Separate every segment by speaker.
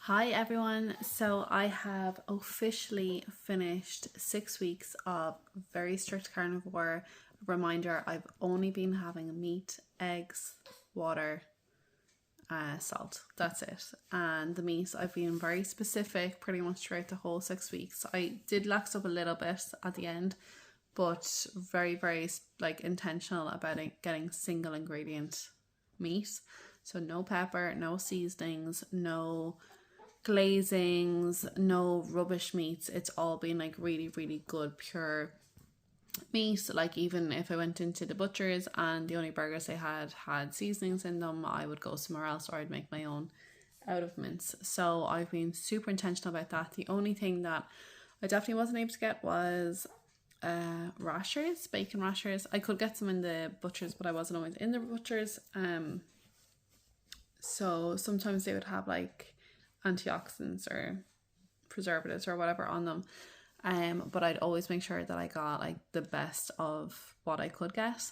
Speaker 1: Hi everyone, so I have officially finished 6 weeks of very strict carnivore. Reminder, I've only been having meat, eggs, water, salt. That's it. And the meat, I've been very specific pretty much throughout the whole 6 weeks. I did lax up a little bit at the end, but very like intentional about it, getting single ingredient meat. So no pepper, no seasonings, no glazings, no rubbish meats. It's all been like really good pure meat. Like even if I went into the butchers and the only burgers they had seasonings in them, I would go somewhere else or I'd make my own out of mince. So I've been super intentional about that. The only thing that I definitely wasn't able to get was rashers, bacon rashers. I could get some in the butchers, but I wasn't always in the butchers. So sometimes they would have like antioxidants or preservatives or whatever on them. But I'd always make sure that I got like the best of what I could get.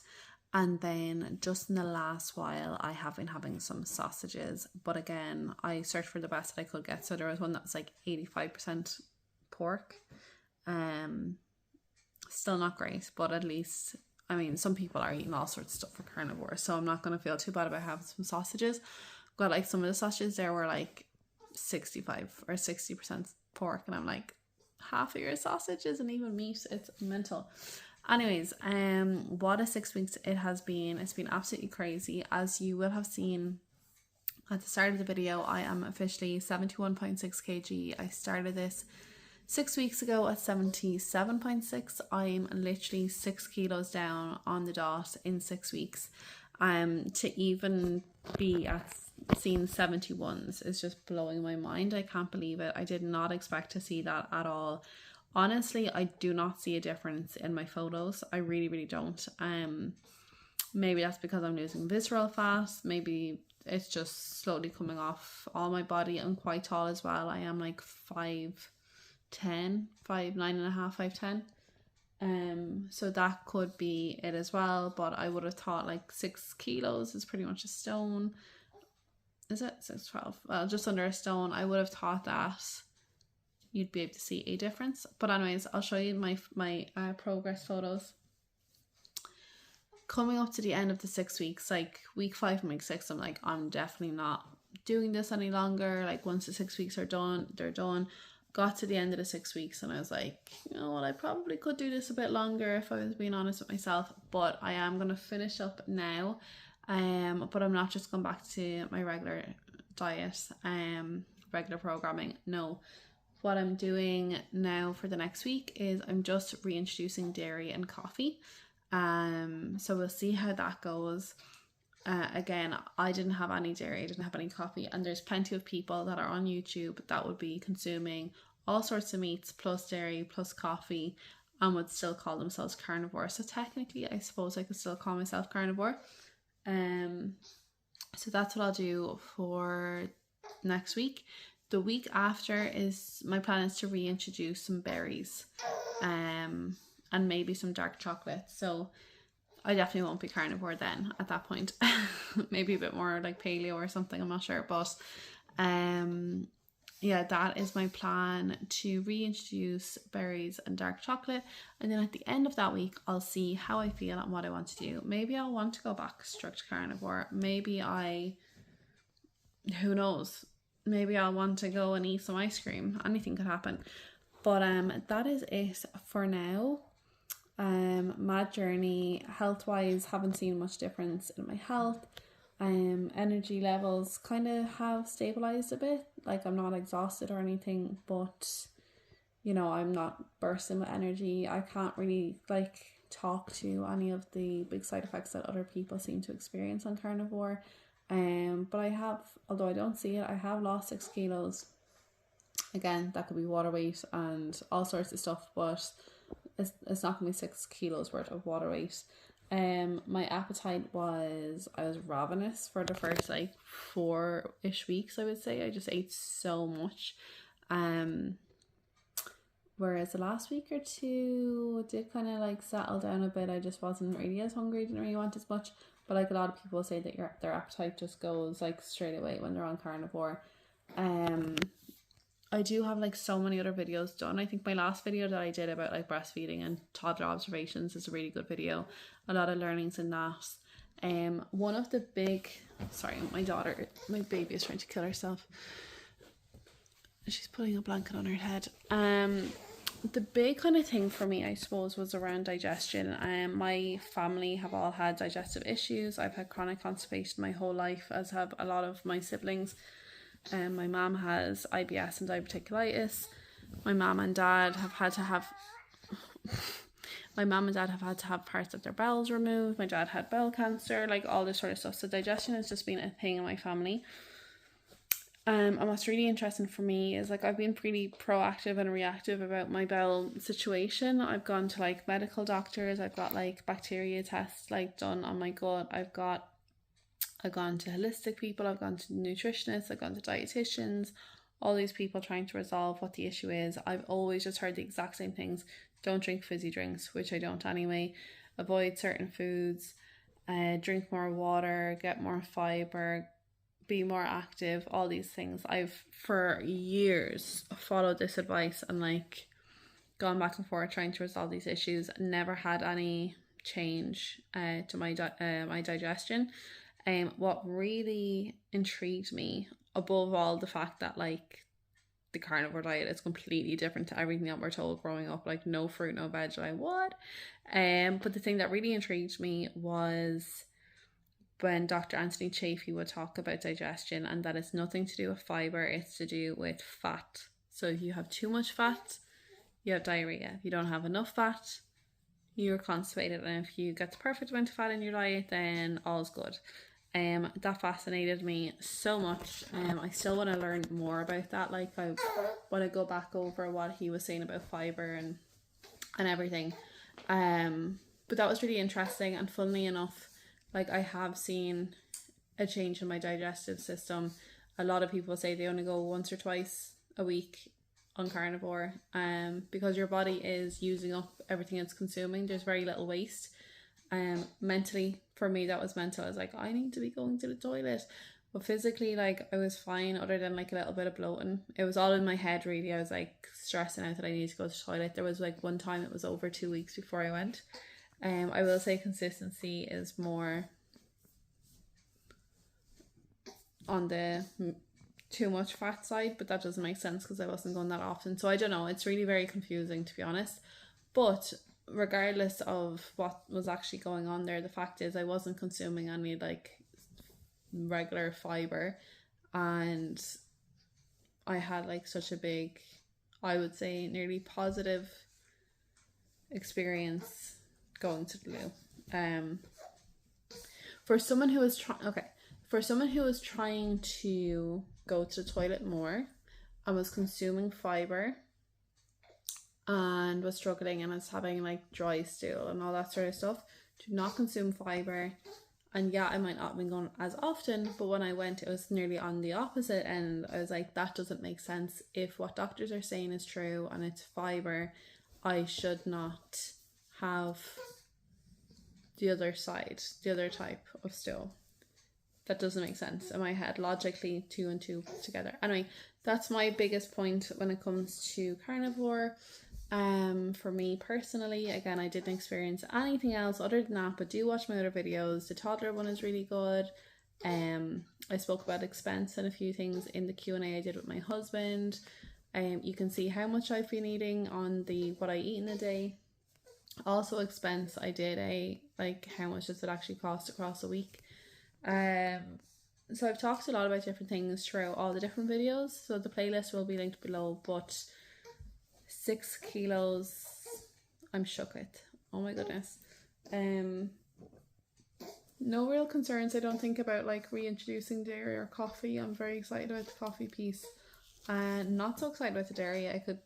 Speaker 1: And then just in the last while, I have been having some sausages. But again, I searched for the best that I could get. So there was one that was like 85% pork. Still not great, but at least, I mean, some people are eating all sorts of stuff for carnivore, so I'm not going to feel too bad about having some sausages. But like some of the sausages there were like 65 or 60% pork, and I'm like, half of your sausage isn't even meat. It's mental. Anyways, what a 6 weeks it has been. It's been absolutely crazy. As you will have seen at the start of the video, I am officially 71.6 kg. I started this 6 weeks ago at 77.6. I'm literally 6 kilos down on the dot in 6 weeks. To even be at seeing 71s is just blowing my mind. I can't believe it. I did not expect to see that at all. Honestly, I do not see a difference in my photos. I really don't. Maybe that's because I'm losing visceral fat. Maybe it's just slowly coming off all my body. I'm quite tall as well. I am like 5'10", 5'9.5", 5'10". So that could be it as well, but I would have thought like 6 kilos is pretty much a stone. Is it 6'12"? Well, just under a stone. I would have thought that you'd be able to see a difference. But anyways, I'll show you my progress photos. Coming up to the end of the 6 weeks, like week 5 and week 6, I'm like, I'm definitely not doing this any longer. Like once the 6 weeks are done, they're done. Got to the end of the 6 weeks and I was like, you know what, I probably could do this a bit longer if I was being honest with myself, but I am going to finish up now. But I'm not just going back to my regular diet, regular programming. No, what I'm doing now for the next week is I'm just reintroducing dairy and coffee. So we'll see how that goes. Again, I didn't have any dairy, I didn't have any coffee, and there's plenty of people that are on YouTube that would be consuming all sorts of meats plus dairy plus coffee and would still call themselves carnivore. So technically I suppose I could still call myself carnivore. So that's what I'll do for next week. The week after is my plan is to reintroduce some berries and maybe some dark chocolate. So I definitely won't be carnivore then at that point. Maybe a bit more like paleo or something, I'm not sure. But yeah, that is my plan, to reintroduce berries and dark chocolate. And then at the end of that week, I'll see how I feel and what I want to do. Maybe I'll want to go back strict carnivore. Maybe who knows? Maybe I'll want to go and eat some ice cream. Anything could happen. But that is it for now. Mad journey. Health wise, haven't seen much difference in my health. Energy levels kind of have stabilized a bit. Like I'm not exhausted or anything, but you know, I'm not bursting with energy. I can't really like talk to any of the big side effects that other people seem to experience on carnivore. But I have, although I don't see it, I have lost 6 kilos. Again, that could be water weight and all sorts of stuff, but it's not gonna be 6 kilos worth of water weight. My appetite I was ravenous for the first like 4-ish weeks, I would say. I just ate so much. Whereas the last week or two did kind of like settle down a bit. I just wasn't really as hungry, didn't really want as much. But like a lot of people say that their appetite just goes like straight away when they're on carnivore. I do have like so many other videos done. I think my last video that I did about like breastfeeding and toddler observations is a really good video. A lot of learnings in that. One of the big, sorry, my baby is trying to kill herself. She's putting a blanket on her head. The big kind of thing for me, I suppose, was around digestion. My family have all had digestive issues. I've had chronic constipation my whole life, as have a lot of my siblings. My mom has IBS and diverticulitis. My mom and dad have had to have parts of their bowels removed. My dad had bowel cancer, like all this sort of stuff. So digestion has just been a thing in my family. And what's really interesting for me is like I've been pretty proactive and reactive about my bowel situation. I've gone to like medical doctors. I've got like bacteria tests like done on my gut. I've gone to holistic people. I've gone to nutritionists. I've gone to dietitians. All these people trying to resolve what the issue is. I've always just heard the exact same things. Don't drink fizzy drinks, which I don't anyway. Avoid certain foods. Drink more water. Get more fiber. Be more active, all these things. I've for years followed this advice and like gone back and forth trying to resolve these issues. Never had any change to my digestion. What really intrigued me, above all the fact that like the carnivore diet is completely different to everything that we're told growing up, like no fruit, no veg, like what? But the thing that really intrigued me was when Dr. Anthony Chaffee would talk about digestion, and that it's nothing to do with fiber, it's to do with fat. So if you have too much fat, you have diarrhea. If you don't have enough fat, you're constipated. And if you get the perfect amount of fat in your diet, then all's good. That fascinated me so much. I still want to learn more about that. Like I want to go back over what he was saying about fiber and everything. But that was really interesting, and funnily enough, like I have seen a change in my digestive system. A lot of people say they only go once or twice a week on carnivore, because your body is using up everything it's consuming. There's very little waste. Mentally, for me, that was mental. I was like, I need to be going to the toilet. But physically, like I was fine, other than like a little bit of bloating. It was all in my head really. I was like stressing out that I needed to go to the toilet. There was like one time it was over 2 weeks before I went. I will say consistency is more on the too much fat side, but that doesn't make sense because I wasn't going that often. So I don't know, it's really very confusing, to be honest. But regardless of what was actually going on there, the fact is I wasn't consuming any like regular fiber, and I had like such a big, I would say nearly positive experience going to the loo. For someone who was trying to go to the toilet more and was consuming fiber and was struggling and was having like dry stool and all that sort of stuff, do not consume fiber. And yeah, I might not have been going as often, but when I went, it was nearly on the opposite end. I was like, that doesn't make sense. If what doctors are saying is true and it's fiber, I should not have the other side, the other type of stool. That doesn't make sense in my head, logically, 2 and 2 together. Anyway, that's my biggest point when it comes to carnivore. For me personally, again, I didn't experience anything else other than that, but do watch my other videos. The toddler one is really good. I spoke about expense and a few things in the Q&A I did with my husband. You can see how much I've been eating on the what I eat in a day. Also expense, I did a like how much does it actually cost across a week. So I've talked a lot about different things throughout all the different videos, so the playlist will be linked below. But 6 kilos I'm shook with, oh my goodness. No real concerns, I don't think, about like reintroducing dairy or coffee. I'm very excited about the coffee piece, and not so excited about the dairy. I could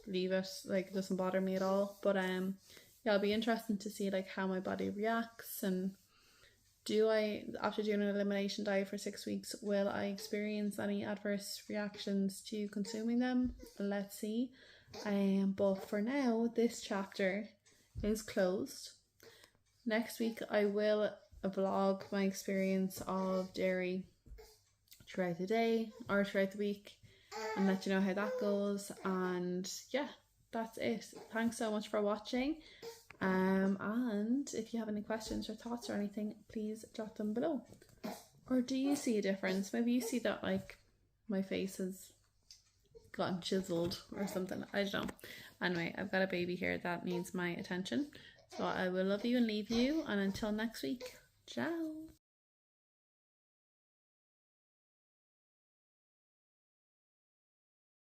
Speaker 1: leave it, like it doesn't bother me at all. But yeah, it'll be interesting to see like how my body reacts, and do I, after doing an elimination diet for 6 weeks, will I experience any adverse reactions to consuming them? Let's see. But for now, this chapter is closed. Next week I will vlog my experience of dairy throughout the day or throughout the week. and let you know how that goes. And yeah, that's it. Thanks so much for watching. And if you have any questions or thoughts or anything, please drop them below. Or do you see a difference? Maybe you see that like my face has gotten chiseled or something. I don't know. Anyway, I've got a baby here that needs my attention. So I will love you and leave you. And until next week, ciao.